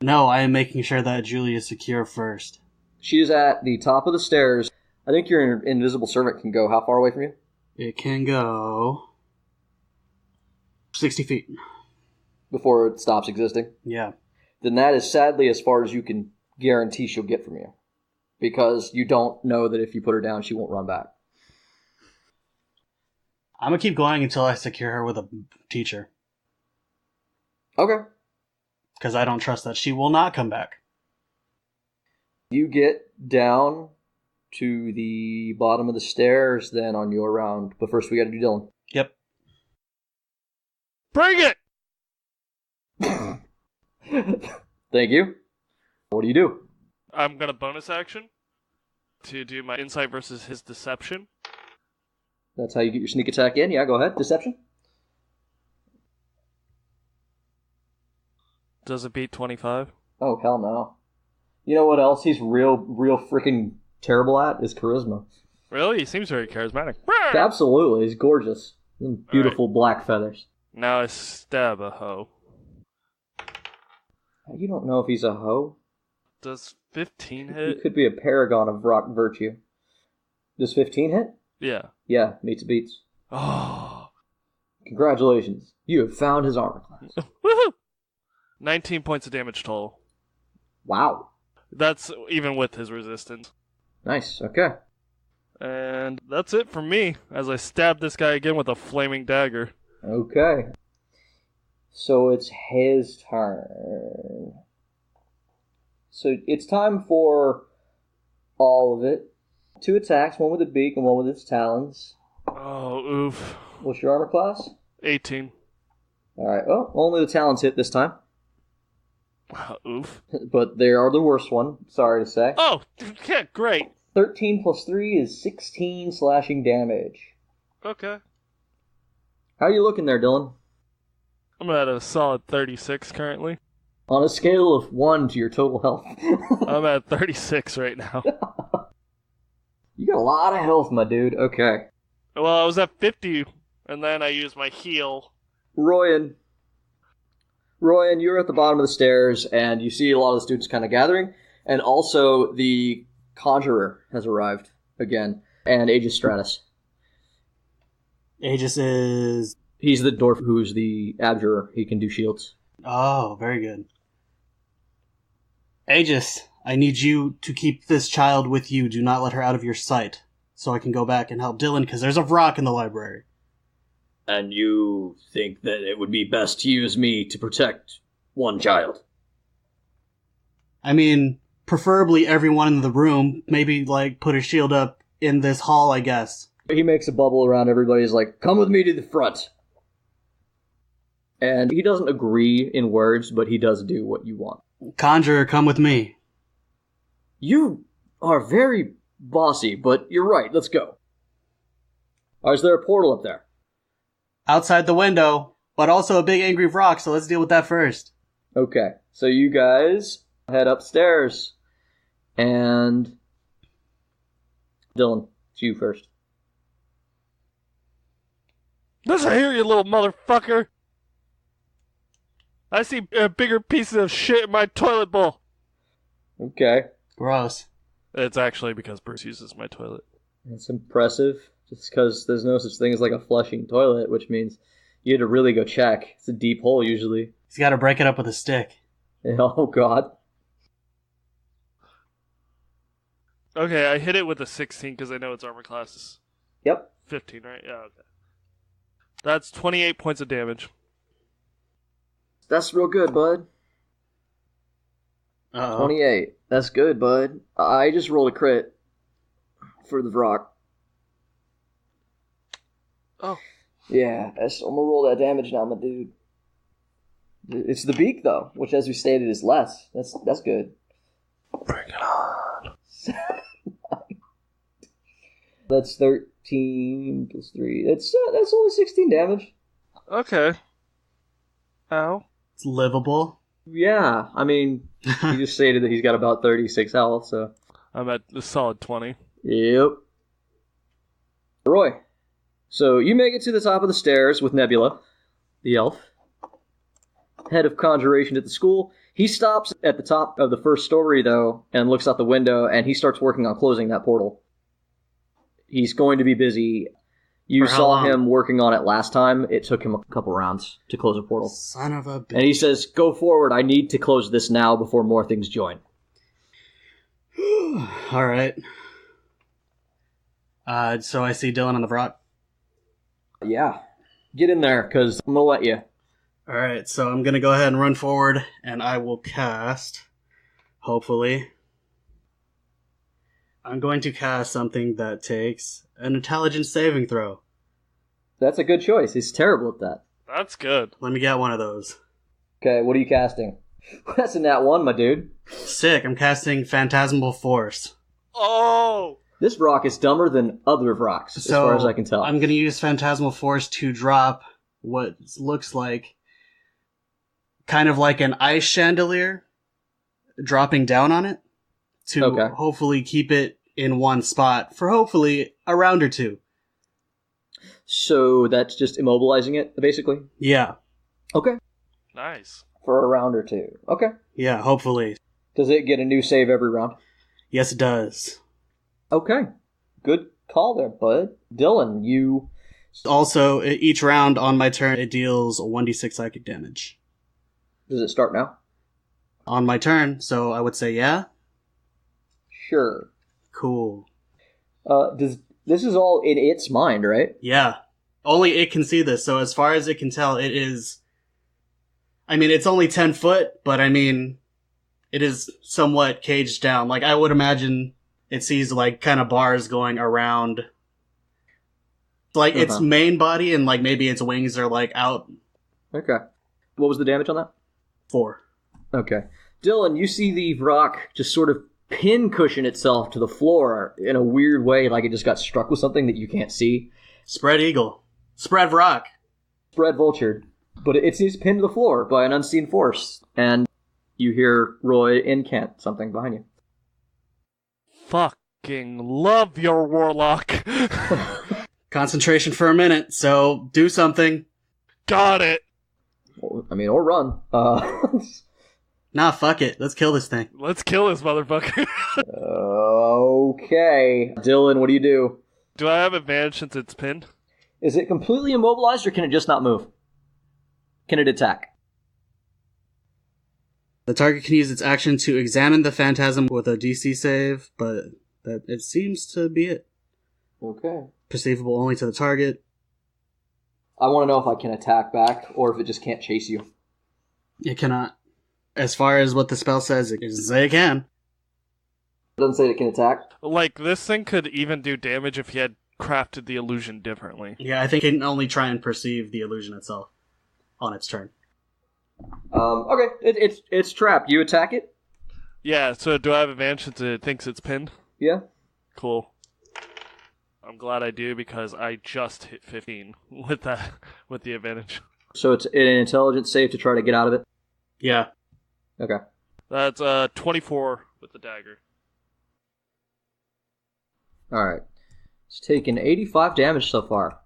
B: No, I am making sure that Julie is secure first.
A: She is at the top of the stairs. I think your invisible servant can go how far away from you?
B: It can go 60 feet.
A: Before it stops existing?
B: Yeah.
A: Then that is sadly as far as you can guarantee she'll get from you. Because you don't know that if you put her down, she won't run back.
B: I'm going to keep going until I secure her with a teacher.
A: Okay.
B: Because I don't trust that she will not come back.
A: You get down to the bottom of the stairs then on your round. But first we gotta do Dillon.
B: Yep.
E: Bring it!
A: Thank you. What do you do?
E: I'm gonna bonus action to do my insight versus his deception.
A: That's how you get your sneak attack in. Yeah, go ahead. Deception.
E: Does it beat 25?
A: Oh, hell no. You know what else he's real freaking terrible at? Is charisma.
E: Really? He seems very charismatic.
A: Absolutely. He's gorgeous. Beautiful black feathers.
E: Now I stab a hoe.
A: You don't know if he's a hoe.
E: Does 15
A: He
E: hit?
A: could be a paragon of Vrock virtue. Does 15 hit?
E: Yeah.
A: Yeah, meets beats.
E: Oh.
A: Congratulations. You have found his armor class.
E: Woohoo! 19 points of damage total.
A: Wow.
E: That's even with his resistance.
A: Nice, okay.
E: And that's it for me, as I stab this guy again with a flaming dagger.
A: Okay. So it's his turn. So it's time for all of it. 2 attacks, one with a beak and one with its talons.
E: Oh, oof.
A: What's your armor class?
E: 18.
A: Alright, well, only the talons hit this time.
E: Oof.
A: But they are the worst one, sorry to say.
E: Oh, yeah, great.
A: 13 plus 3 is 16 slashing damage.
E: Okay.
A: How are you looking there, Dillon?
E: I'm at a solid 36 currently.
A: On a scale of 1 to your total health.
E: I'm at 36 right now.
A: You got a lot of health, my dude. Okay.
E: Well, I was at 50, and then I used my heal.
A: Royan, you're at the bottom of the stairs, and you see a lot of the students kind of gathering. And also, the Conjurer has arrived again, and Aegis Stratus.
B: Aegis is...
A: He's the dwarf who's the abjurer. He can do shields.
B: Oh, very good. Aegis, I need you to keep this child with you. Do not let her out of your sight, so I can go back and help Dillon, because there's a Vrock in the library.
A: And you think that it would be best to use me to protect one child?
B: I mean, preferably everyone in the room. Maybe, put a shield up in this hall, I guess.
A: He makes a bubble around everybody. He's like, come with me to the front. And he doesn't agree in words, but he does do what you want.
B: Conjurer, come with me.
A: You are very bossy, but you're right. Let's go. Is there a portal up there?
B: Outside the window, but also a big angry Vrock, so let's deal with that first.
A: Okay, so you guys head upstairs. And... Dillon, it's you first.
E: Listen here, you little motherfucker! I see bigger pieces of shit in my toilet bowl.
A: Okay.
B: Gross.
E: It's actually because Bruce uses my toilet.
A: That's impressive. Just because there's no such thing as a flushing toilet, which means you had to really go check. It's a deep hole usually.
B: He's got to break it up with a stick.
A: Oh god.
E: Okay, I hit it with a 16 because I know its armor class is
A: Yep.
E: 15, right? Yeah, okay. That's 28 points of damage.
A: That's real good, bud.
B: Uh-oh.
A: 28. That's good, bud. I just rolled a crit for the Vrock.
E: Oh.
A: Yeah, I'm gonna roll that damage now, my dude. It's the beak, though, which, as we stated, is less. That's good.
E: Bring it on.
A: That's 13 plus 3. That's only 16 damage.
E: Okay. Ow.
B: It's livable.
A: Yeah, I mean, he just stated that he's got about 36 health, so...
E: I'm at a solid 20.
A: Yep. Roy. So, you make it to the top of the stairs with Nebula, the elf, head of conjuration at the school. He stops at the top of the first story, though, and looks out the window, and he starts working on closing that portal. He's going to be busy. You
B: For how
A: saw
B: long?
A: him working on it last time. It took him a couple rounds to close a portal.
B: Son of a bitch.
A: And he says, go forward. I need to close this now before more things join.
B: Alright. So I see Dillon on the Vrock.
A: Yeah. Get in there, because I'm going to let you.
B: Alright, so I'm going to go ahead and run forward, and I will cast, hopefully. I'm going to cast something that takes an intelligence saving throw.
A: That's a good choice. He's terrible at that.
E: That's good.
B: Let me get one of those.
A: Okay, what are you casting? That's a nat 1, my dude.
B: Sick, I'm casting Phantasmal Force.
E: Oh!
A: This Vrock is dumber than other Vrocks, as far as I can tell.
B: I'm going to use Phantasmal Force to drop what looks like kind of like an ice chandelier dropping down on it to hopefully keep it in one spot for hopefully a round or two.
A: So that's just immobilizing it, basically?
B: Yeah.
A: Okay.
E: Nice.
A: For a round or two. Okay.
B: Yeah, hopefully.
A: Does it get a new save every round?
B: Yes, it does.
A: Okay. Good call there, bud. Dillon, you...
B: Also, each round on my turn, it deals 1d6 psychic damage.
A: Does it start now?
B: On my turn, so I would say yeah.
A: Sure.
B: Cool.
A: This is all in its mind, right?
B: Yeah. Only it can see this, so as far as it can tell, it is... I mean, it's only 10 foot, but I mean, it is somewhat caged down. I would imagine it sees, kind of bars going around... its main body, and, maybe its wings are, out.
A: Okay. What was the damage on that?
B: 4.
A: Okay. Dillon, you see the Vrock just sort of pin-cushion itself to the floor in a weird way, like it just got struck with something that you can't see.
B: Spread eagle. Spread Vrock.
A: Spread vultured. But it seems pinned to the floor by an unseen force. And you hear Roy incant something behind you.
E: Fucking love your warlock.
B: Concentration for a minute, so do something.
E: Got it.
A: I mean, or run.
B: Nah, fuck it. Let's kill this thing.
E: Let's kill this motherfucker.
A: Okay. Dillon, what do you do?
E: Do I have advantage since it's pinned?
A: Is it completely immobilized or can it just not move? Can it attack?
B: The target can use its action to examine the phantasm with a DC save, but that it seems to be it.
A: Okay.
B: Perceivable only to the target.
A: I want to know if I can attack back or if it just can't chase you.
B: It cannot. As far as what the spell says, it doesn't say it can.
A: It doesn't say it can attack.
E: Like, this thing could even do damage if you had crafted the illusion differently.
B: Yeah, I think it can only try and perceive the illusion itself on its turn.
A: Okay, it's trapped. You attack it?
E: Yeah, so do I have advantage since it thinks it's pinned?
A: Yeah.
E: Cool. I'm glad I do because I just hit 15 with the advantage.
A: So it's an intelligence save to try to get out of it?
B: Yeah.
A: Okay.
E: That's 24 with the dagger.
A: Alright. It's taken 85 damage so far.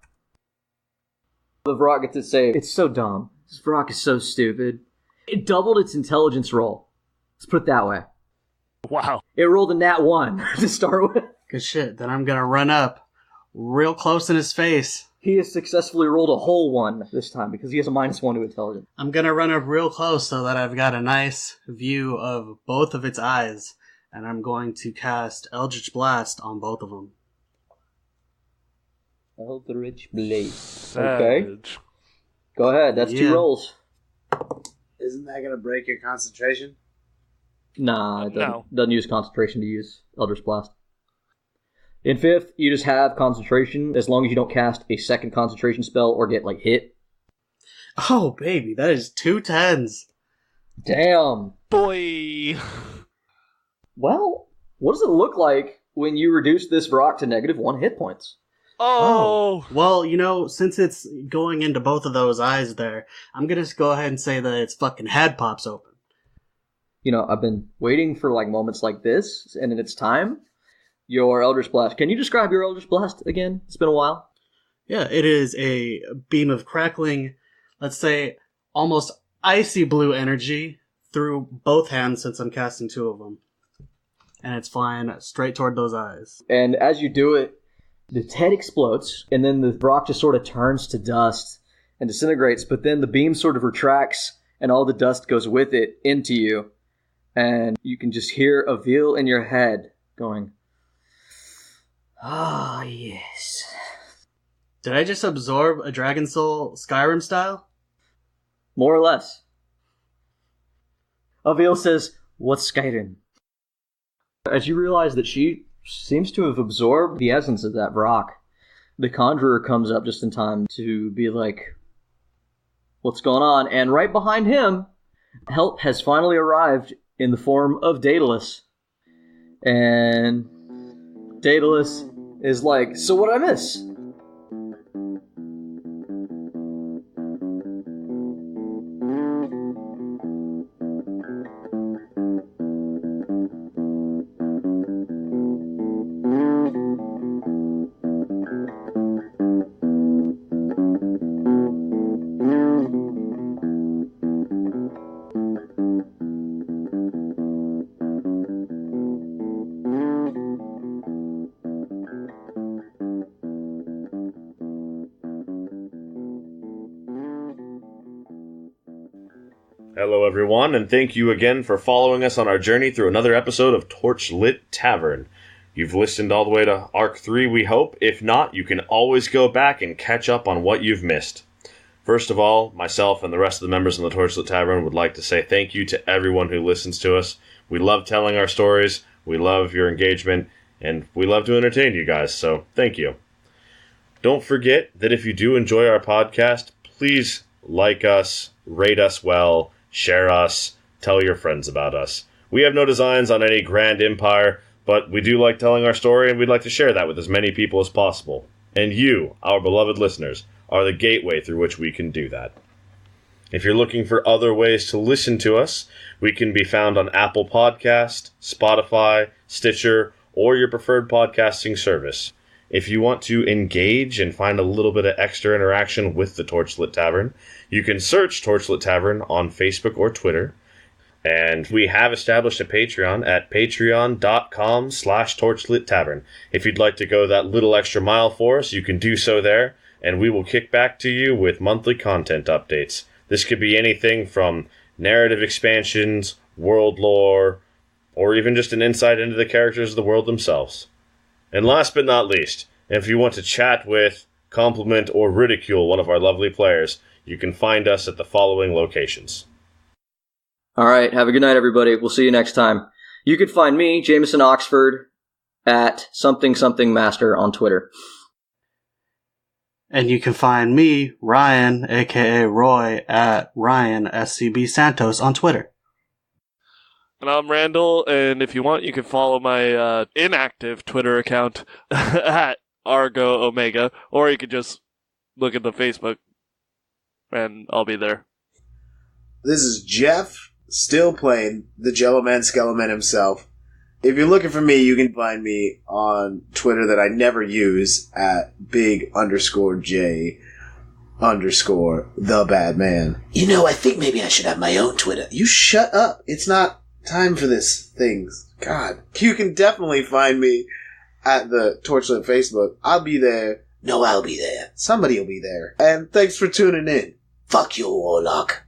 A: The Vrock gets its save. It's so dumb. This Vrock is so stupid. It doubled its intelligence roll. Let's put it that way.
E: Wow.
A: It rolled a nat 1 to start with.
B: Good shit. Then I'm gonna run up real close in his face.
A: He has successfully rolled a whole 1 this time because he has a -1 to intelligence.
B: I'm gonna run up real close so that I've got a nice view of both of its eyes, and I'm going to cast Eldritch Blast on both of them.
A: Eldritch Blade.
E: Savage.
A: Go ahead, that's 2 rolls.
F: Isn't that going to break your concentration?
A: Nah, it doesn't,
E: No.
A: doesn't use concentration to use Eldritch Blast. In 5th, you just have concentration as long as you don't cast a second concentration spell or get, hit.
B: Oh, baby, that is 2 10s.
A: Damn!
E: Boy!
A: Well, what does it look like when you reduce this Vrock to -1 hit points?
E: Oh!
B: Well, since it's going into both of those eyes there, I'm gonna just go ahead and say that its fucking head pops open.
A: I've been waiting for, moments like this, and it's time. Your Eldritch Blast. Can you describe your Eldritch Blast again? It's been a while.
B: Yeah, it is a beam of crackling, let's say, almost icy blue energy through both hands since I'm casting 2 of them. And it's flying straight toward those eyes.
A: And as you do it, the head explodes, and then the Vrock just sort of turns to dust and disintegrates, but then the beam sort of retracts, and all the dust goes with it into you. And you can just hear a veil in your head going, "Ah, yes."
B: Did I just absorb a Dragon Soul Skyrim style?
A: More or less. Aviel says, "What's Skyrim?" As you realize that she seems to have absorbed the essence of that Vrock, the Conjurer comes up just in time to be like, "What's going on?" And right behind him, help has finally arrived in the form of Daedalus. And Daedalus is like, "So what'd I miss?"
D: Hello, everyone, and thank you again for following us on our journey through another episode of Torchlit Tavern. You've listened all the way to Arc 3, we hope. If not, you can always go back and catch up on what you've missed. First of all, myself and the rest of the members of the Torchlit Tavern would like to say thank you to everyone who listens to us. We love telling our stories, we love your engagement, and we love to entertain you guys, so thank you. Don't forget that if you do enjoy our podcast, please like us, rate us well, share us, tell your friends about us. We have no designs on any grand empire, but we do like telling our story, and we'd like to share that with as many people as possible. And you, our beloved listeners, are the gateway through which we can do that. If you're looking for other ways to listen to us, we can be found on Apple Podcast, Spotify, Stitcher, or your preferred podcasting service. If you want to engage and find a little bit of extra interaction with the Torchlit Tavern, you can search Torchlit Tavern on Facebook or Twitter. And we have established a Patreon at patreon.com/Torchlit Tavern. If you'd like to go that little extra mile for us, you can do so there, and we will kick back to you with monthly content updates. This could be anything from narrative expansions, world lore, or even just an insight into the characters of the world themselves. And last but not least, if you want to chat with, compliment, or ridicule one of our lovely players, you can find us at the following locations.
A: All right, have a good night, everybody. We'll see you next time. You can find me, Jameson Oxford, at something master on Twitter.
B: And you can find me, Ryan, aka Roy, at Ryan SCB Santos on Twitter.
E: And I'm Randall, and if you want, you can follow my inactive Twitter account at Argo Omega, or you could just look at the Facebook, and I'll be there.
F: This is Jeff, still playing the Jello Man Skeleman himself. If you're looking for me, you can find me on Twitter that I never use at big_J_the_bad_man. You know, I think maybe I should have my own Twitter. You shut up. It's not time for this things. God. You can definitely find me at the Torchlit Facebook. I'll be there. No, I'll be there. Somebody will be there. And thanks for tuning in. Fuck you, Warlock.